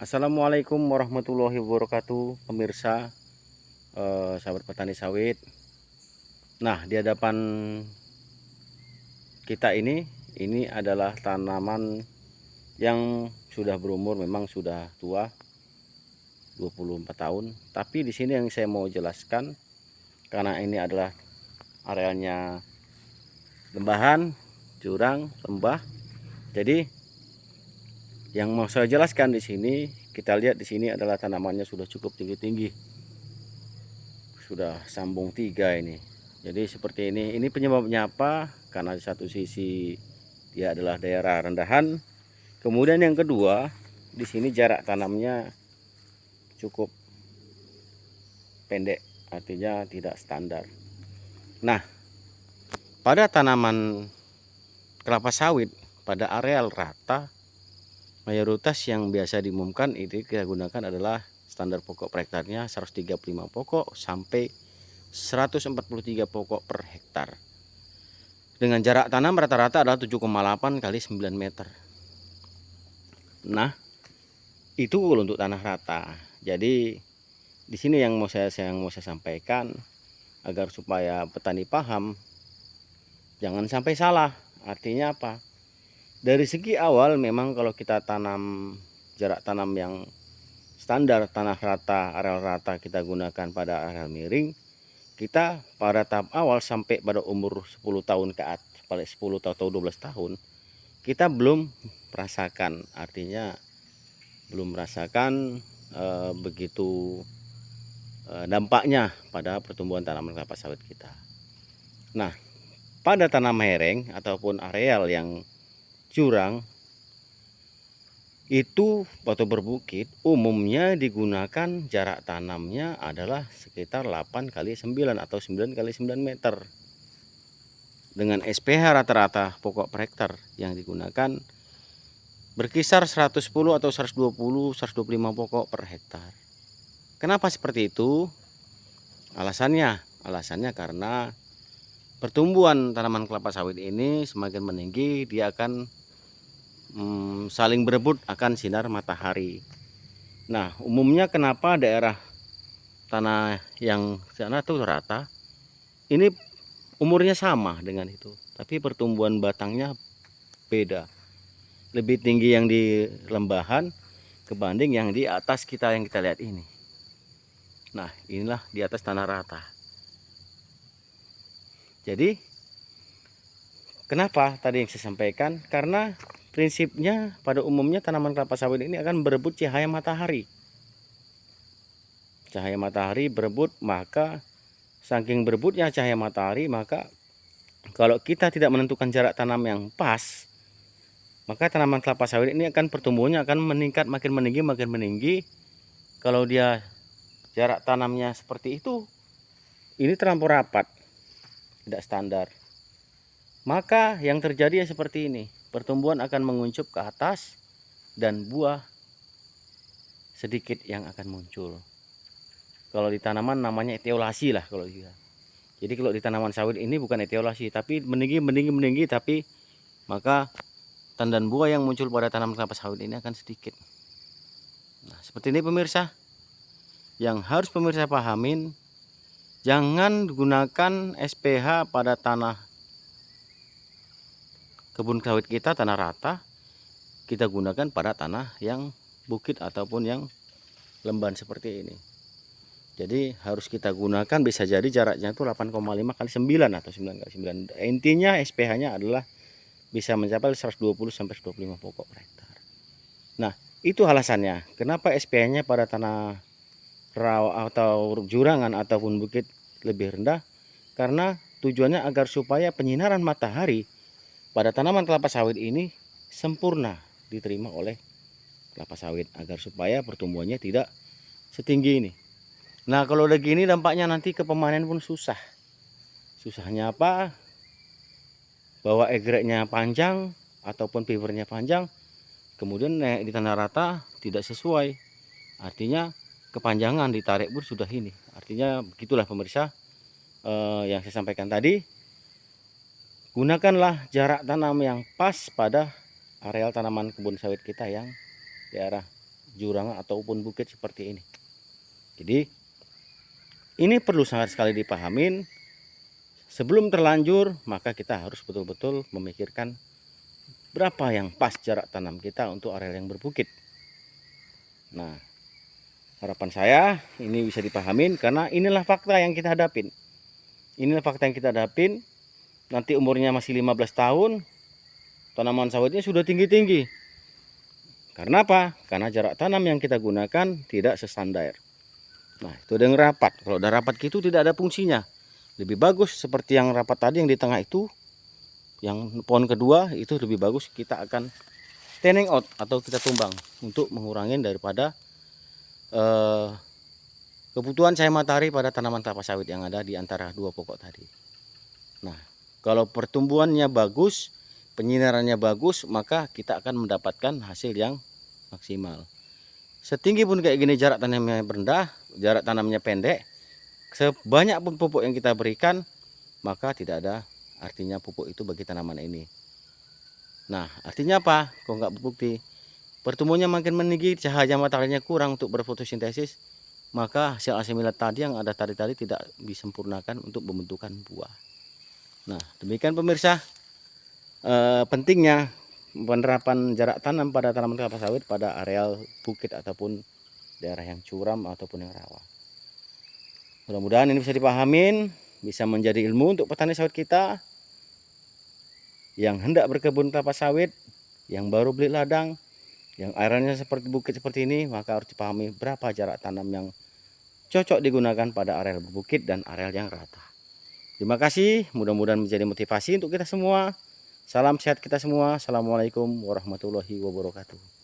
Assalamualaikum warahmatullahi wabarakatuh, pemirsa, sahabat petani sawit. Nah, di hadapan kita ini adalah tanaman yang sudah berumur, memang sudah tua, 24 tahun. Tapi di sini yang saya mau jelaskan, karena ini adalah arealnya lembahan, jurang, lembah. Jadi yang mau saya jelaskan di sini, kita lihat di sini adalah tanamannya sudah cukup tinggi-tinggi. Sudah sambung 3 ini. Jadi seperti ini penyebabnya apa? Karena di satu sisi dia adalah daerah rendahan. Kemudian yang kedua, di sini jarak tanamnya cukup pendek, artinya tidak standar. Nah, pada tanaman kelapa sawit pada areal rata, mayoritas yang biasa diumumkan itu kita gunakan adalah standar pokok per hektarnya 135 pokok sampai 143 pokok per hektar. Dengan jarak tanam rata-rata adalah 7,8 kali 9 meter. Nah, itu untuk tanah rata. Jadi di sini yang mau saya sampaikan agar supaya petani paham, jangan sampai salah. Artinya apa? Dari segi awal memang kalau kita tanam jarak tanam yang standar tanah rata, areal rata kita gunakan pada areal miring, kita pada tahap awal sampai pada umur 10 tahun ke atas, paling 10 atau 12 tahun, kita belum merasakan, artinya belum merasakan begitu dampaknya pada pertumbuhan tanaman kelapa sawit kita. Nah, pada tanam hereng ataupun areal yang curang itu atau berbukit, umumnya digunakan jarak tanamnya adalah sekitar 8 kali 9 atau 9 kali 9 meter. Dengan SPH rata-rata pokok per hektar yang digunakan berkisar 110 atau 120, 125 pokok per hektar. Kenapa seperti itu? Alasannya karena pertumbuhan tanaman kelapa sawit ini semakin meninggi, dia akan saling berebut akan sinar matahari. Nah, umumnya kenapa daerah tanah yang sana tuh rata, ini umurnya sama dengan itu, tapi pertumbuhan batangnya beda. Lebih tinggi yang di lembahan kebanding yang di atas kita yang kita lihat ini. Nah, inilah di atas tanah rata. Jadi, kenapa tadi yang saya sampaikan? Karena prinsipnya pada umumnya tanaman kelapa sawit ini akan berebut cahaya matahari. Cahaya matahari berebut, maka saking berebutnya cahaya matahari, maka kalau kita tidak menentukan jarak tanam yang pas, maka tanaman kelapa sawit ini akan pertumbuhannya akan meningkat, makin meninggi. Kalau dia jarak tanamnya seperti itu, ini terlampau rapat, tidak standar, maka yang terjadi ya seperti ini, pertumbuhan akan menguncup ke atas dan buah sedikit yang akan muncul. Kalau di tanaman namanya etiolasi lah kalau dia. Jadi kalau di tanaman sawit ini bukan etiolasi, tapi meninggi, tapi maka tandan buah yang muncul pada tanaman kelapa sawit ini akan sedikit. Nah, seperti ini pemirsa. Yang harus pemirsa pahamin, jangan gunakan SPH pada tanah kebun sawit kita, tanah rata. Kita gunakan pada tanah yang bukit ataupun yang lemban seperti ini. Jadi harus kita gunakan, bisa jadi jaraknya itu 8,5 kali 9 atau 9 kali 9. Intinya SPH-nya adalah bisa mencapai 120 sampai 125 pokok per hektar. Nah, itu alasannya kenapa SPH-nya pada tanah rawa atau jurangan ataupun bukit lebih rendah, karena tujuannya agar supaya penyinaran matahari pada tanaman kelapa sawit ini sempurna diterima oleh kelapa sawit, agar supaya pertumbuhannya tidak setinggi ini. Nah, kalau udah gini dampaknya nanti ke pemanen pun susah. Susahnya apa? Bahwa egreknya panjang ataupun fibernya panjang, kemudian di tanah rata tidak sesuai, artinya kepanjangan ditarik pun sudah ini. Artinya begitulah pemirsa, yang saya sampaikan tadi. Gunakanlah jarak tanam yang pas pada areal tanaman kebun sawit kita yang daerah jurang ataupun bukit seperti ini. Jadi ini perlu sangat sekali dipahamin. Sebelum terlanjur, maka kita harus betul-betul memikirkan berapa yang pas jarak tanam kita untuk areal yang berbukit. Nah, harapan saya ini bisa dipahamin karena inilah fakta yang kita hadapin. Inilah fakta yang kita hadapin. Nanti umurnya masih 15 tahun, tanaman sawitnya sudah tinggi-tinggi. Karena apa? Karena jarak tanam yang kita gunakan tidak sestandar. Nah, itu ada yang rapat. Kalau udah rapat gitu tidak ada fungsinya. Lebih bagus seperti yang rapat tadi yang di tengah itu, yang pohon kedua itu lebih bagus kita akan thinning out atau kita tumbang untuk mengurangi daripada kebutuhan cahaya matahari pada tanaman kelapa sawit yang ada di antara dua pokok tadi. Nah, kalau pertumbuhannya bagus, penyinarannya bagus, maka kita akan mendapatkan hasil yang maksimal. Setinggi pun kayak gini jarak tanamnya rendah, jarak tanamnya pendek, sebanyak pun pupuk yang kita berikan, maka tidak ada artinya pupuk itu bagi tanaman ini. Nah, artinya apa? Kok nggak berbukti? Pertumbuhannya makin meninggi, cahaya mataharinya kurang untuk berfotosintesis, maka hasil asimilat tadi yang ada tadi tidak disempurnakan untuk pembentukan buah. Nah, demikian pemirsa, pentingnya penerapan jarak tanam pada tanaman kelapa sawit pada areal bukit ataupun daerah yang curam ataupun yang rawa. Mudah-mudahan ini bisa dipahamin, bisa menjadi ilmu untuk petani sawit kita yang hendak berkebun kelapa sawit, yang baru beli ladang, yang arealnya seperti bukit seperti ini, maka harus dipahami berapa jarak tanam yang cocok digunakan pada areal berbukit dan areal yang rata. Terima kasih, mudah-mudahan menjadi motivasi untuk kita semua. Salam sehat kita semua. Assalamualaikum warahmatullahi wabarakatuh.